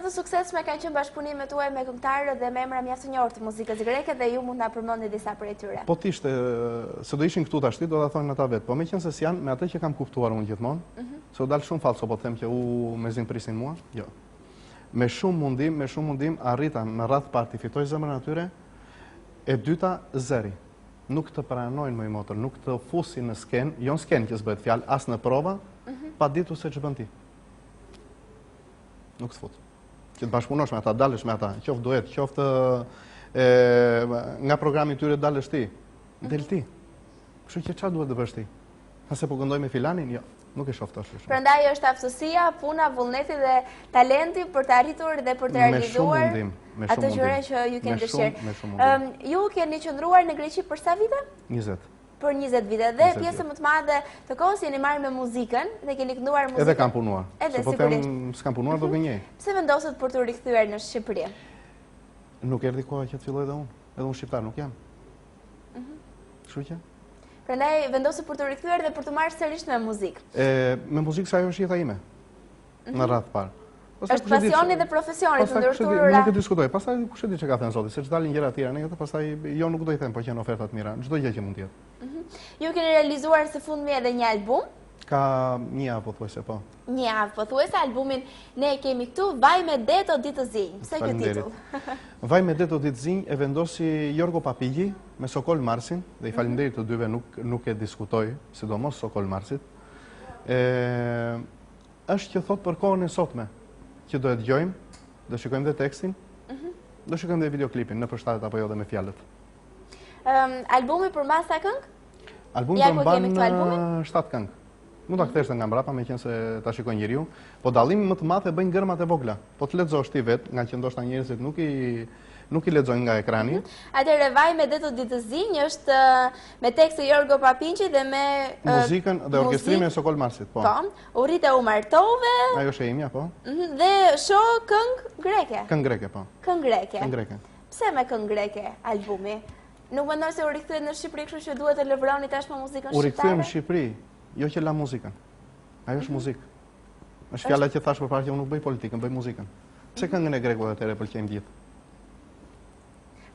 të suksesshme kanë qenë bashkëpunimet tuaja me këngëtarë dhe me emra mjaft të njohur të muzikës greke dhe ju mund ta përmendni disa prej tyre. Po t'ishte, se do ishin këtu tashti, do ta thonin ata vetë, po meqense s'janë, me atë që kam kuptuar unë gjithmonë, se u dal shumë falso po them që u me zim prisin mua, jo. Me shumë mundim arrita në radh parti fitoj zemrën atyre, e dyta zeri. Nuk të pranojnë më i motër, nuk të fusin në sken, jo në sken që s'bëhet fjalë, as në prova, pa ditur se ç'bën ti. Nuk të fut. Që të bashkëpunosh me ata, dalësh me ata, qoftë duet, qoftë nga programi tyre dalësh ti, del ti. Kështu që çfarë duhet të bësh ti? Ase po këndoj me filanin? Jo, nuk e shoh tash. Prandaj është aftësia, puna, vullneti dhe talenti për të arritur dhe për të realizuar ato gjëra që ju keni dëshirë. Ju keni qëndruar në Greqi për sa vite? 20. Për 20 vite. Dhe pjesë më të madhe të kohës jeni marrë me muzikën dhe keni kënduar muzikën. Edhe kam punuar. Edhe po sigurisht. S'kam punuar do gënjej. Pse vendosët për të rikthyer në Shqipëri? Nuk erdhi koha që të filloj dhe unë. Edhe unë shqiptar nuk jam. Kështu që? Prandaj vendosët për të rikthyer dhe për të marrë sërish me muzikë. Me muzikë sa ajo është jeta ime. Në radh parë. Është pasioni dhe profesioni të ndërtuara. Nuk e diskutoj. Pastaj kush e di çka ka thënë Zoti, se ç'dalin gjëra të tjera, ne këtë pastaj jo nuk do i them, po që janë oferta të mira, çdo gjë që mund të jetë. Ju keni realizuar së fundmi edhe një album? Ka një javë pothuajse, po. Një javë pothuajse, albumin ne kemi këtu, Vaj me det o ditë të zinj. Pse ky titull? Vaj me det o ditë të zinj e vendosi Jorgo Papigji me Sokol Marsin, dhe i falenderoj të dyve, nuk e diskutoj, sidomos Sokol Marsit. Është që thot për kohën e sotme, që do e dëgjojmë, do shikojmë dhe tekstin, do shikojmë dhe videoklipin në përshtatet apo jo dhe me fjalët. Albumi përmbas sa këngë? Albumi përmban 7 këngë. Mund ta kthesh nga mbrapa meqense ta shikojë njeriu, po dallimi më të madh e bëjnë gërmat e vogla. Po të lexosh ti vet, nga që ndoshta njerëzit nuk i lexojnë nga ekrani. Atëherë Vaj me det o ditë të zinj është me tekst e Jorgo Papigji dhe me muzikën dhe orkestrimin e Sokol Marsit, po. Po, Urrite u martove. Ajo është e imja, po. Dhe shoh këngë greke. Këngë greke, po. Këngë greke. Këngë greke. Pse me këngë greke albumi? Nuk mendoj se u rikthyet në Shqipëri, kështu që duhet të lëvroni tashmë muzikën shqiptare? U rikthyem në Shqipëri, jo që la muzikën. Ajo është muzikë. Është fjala që thash përpara që unë nuk bëj politikën, bëj muzikën. Pse këngën e grekut atëherë pëlqejmë gjithë?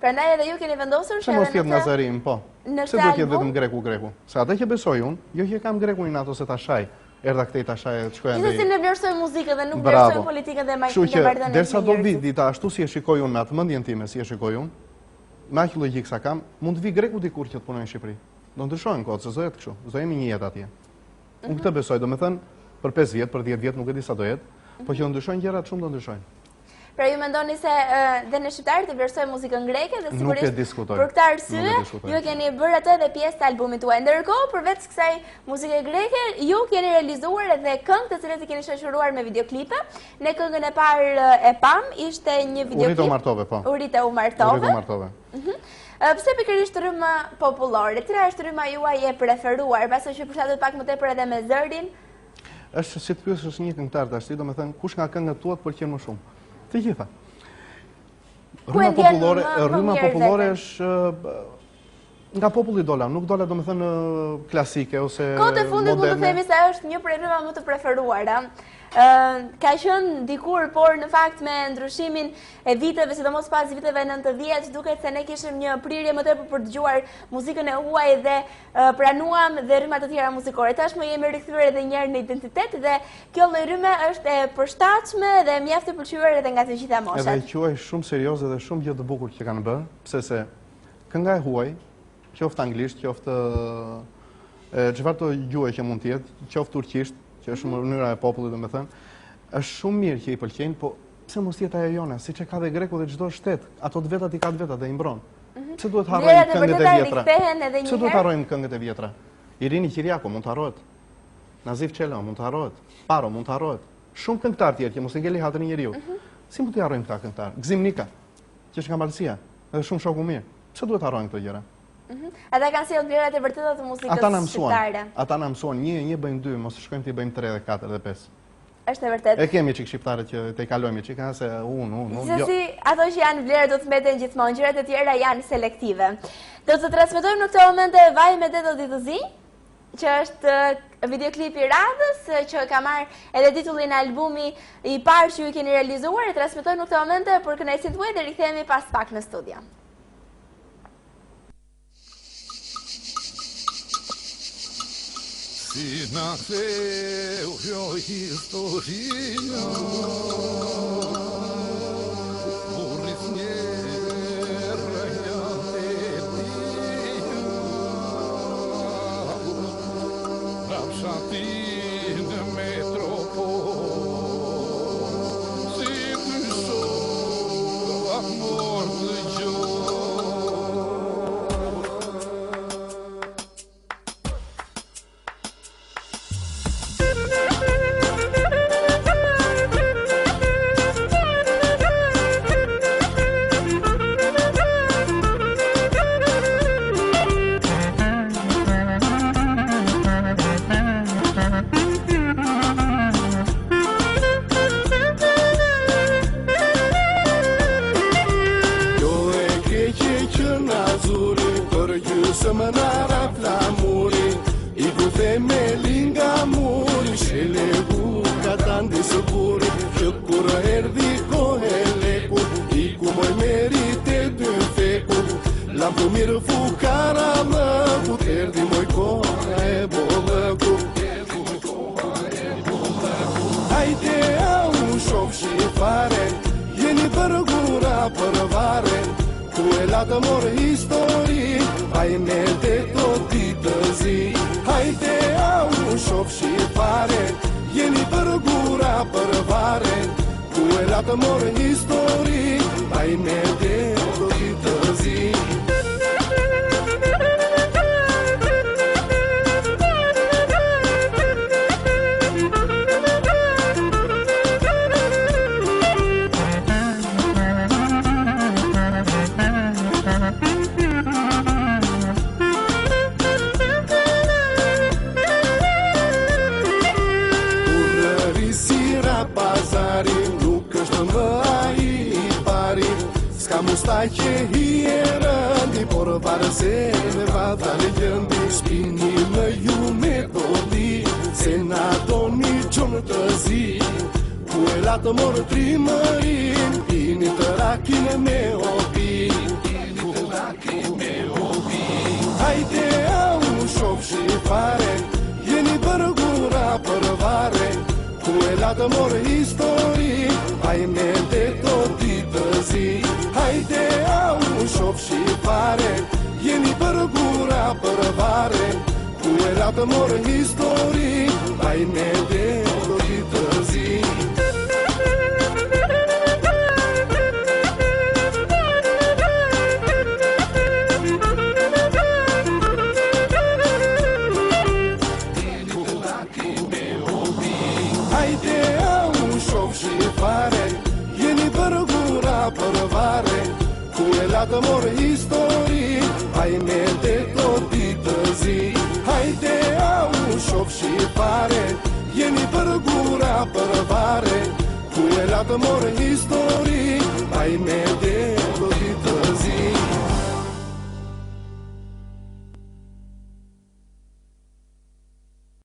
Prandaj edhe ju keni vendosur që mos jetë Nazarim, po. Pse do të jetë vetëm greku? Se atë që besoj unë, jo që kam grekunin ato se ta shaj, erdha këtej ta shaj të shkojë ndaj. Gjithsesi ne vlerësojmë muzikën dhe nuk vlerësojmë politikën dhe marketingin e bardhën. Derisa do vi dita ashtu si e shikoj unë atë mendjen time, si e shikoj unë, me aq logjik sa kam, mund të vi greku dikur që të punojë në Shqipëri. Do ndryshojnë kohët, se do jetë kështu. Do jemi një jetë atje. Unë këtë besoj, domethënë për 5 vjet, për 10 vjet nuk e di sa do jetë, po që do ndryshojnë gjërat shumë do ndryshojnë. Pra ju mendoni se dhe në shqiptarë të vlerësojnë muzikën greke dhe sigurisht për këtë arsye ju keni bërë atë edhe pjesë të albumit tuaj. Ndërkohë, përveç kësaj muzike greke, ju keni realizuar edhe këngë të cilat i keni shoqëruar me videoklipe. Në këngën e parë e pam ishte një videoklip. Urrite u martove, po. Urrite u martove. Urrite u martove. Pse pikërisht rrymë popullore? Cila është rryma juaj e preferuar, pasi që përshtatet pak më tepër edhe me zërin? Është si të pyesësh një këngëtar tash, domethënë kush nga këngët tuat pëlqen më shumë? Të gjitha. Rryma popullore është nga populli dola, nuk dola domethënë klasike ose moderne. Kohët e fundit mund të themi se është një prej rryma më të preferuara. Ka qenë dikur, por në fakt me ndryshimin e viteve, sidomos pas viteve 90, duket se ne kishim një prirje më tepër për të dëgjuar muzikën e huaj dhe pranuam dhe rryma të tjera muzikore. Tashmë jemi rikthyer edhe një herë në identitet dhe kjo lloj rryme është e përshtatshme dhe mjaft e pëlqyer edhe nga të gjitha moshat. Edhe quaj shumë serioze dhe shumë gjë të bukur që kanë bërë, pse se kënga e huaj, qoftë anglisht, qoftë çfarë të gjuhë që mund të jetë, qoftë turqisht, që është mënyra e popullit, domethënë, është shumë mirë që i pëlqejnë, po pse mos jetë ajo jona, siç e ka dhe greku dhe çdo shtet, ato të vetat i ka të vetat dhe i mbron. Pse duhet harrojmë këngët e vjetra? Pse duhet harrojmë këngët e vjetra? Irini Qiriaku mund të harrohet. Nazif Çelo mund të harrohet. Paro mund të harrohet. Shumë këngëtar tjerë që mos e ngeli hatrin e njeriu. Si mund t'i harrojmë këta këngëtar? Gzim Nika, që është nga Malësia, edhe shumë shoku mirë. Pse duhet harrojmë këto gjëra? Ata kanë sjellë vlerat e vërteta të muzikës shqiptare. Ata na mësuan, një bëjmë 2, mos shkojmë ti bëjmë 3 dhe 4 dhe 5. Është e vërtetë. E kemi çik shqiptarët që te kalojmë çik, se unë. Si ato që janë vlerë do të mbeten gjithmonë, gjërat e tjera janë selektive. Do të transmetojmë në këtë moment Vaj me det o ditë të zinj. që është videoklipi radhës, që ka marrë edhe titullin albumi i parë që ju keni realizuar, e transmetoj në këtë momente për kënaqësinë tuaj dhe rikthehemi pas pak në studio. Si nasceu kjo historia, burris njerë janë e tia, në fshatin në metropol, si të shok amor të gjohë. Amor, history, ai me de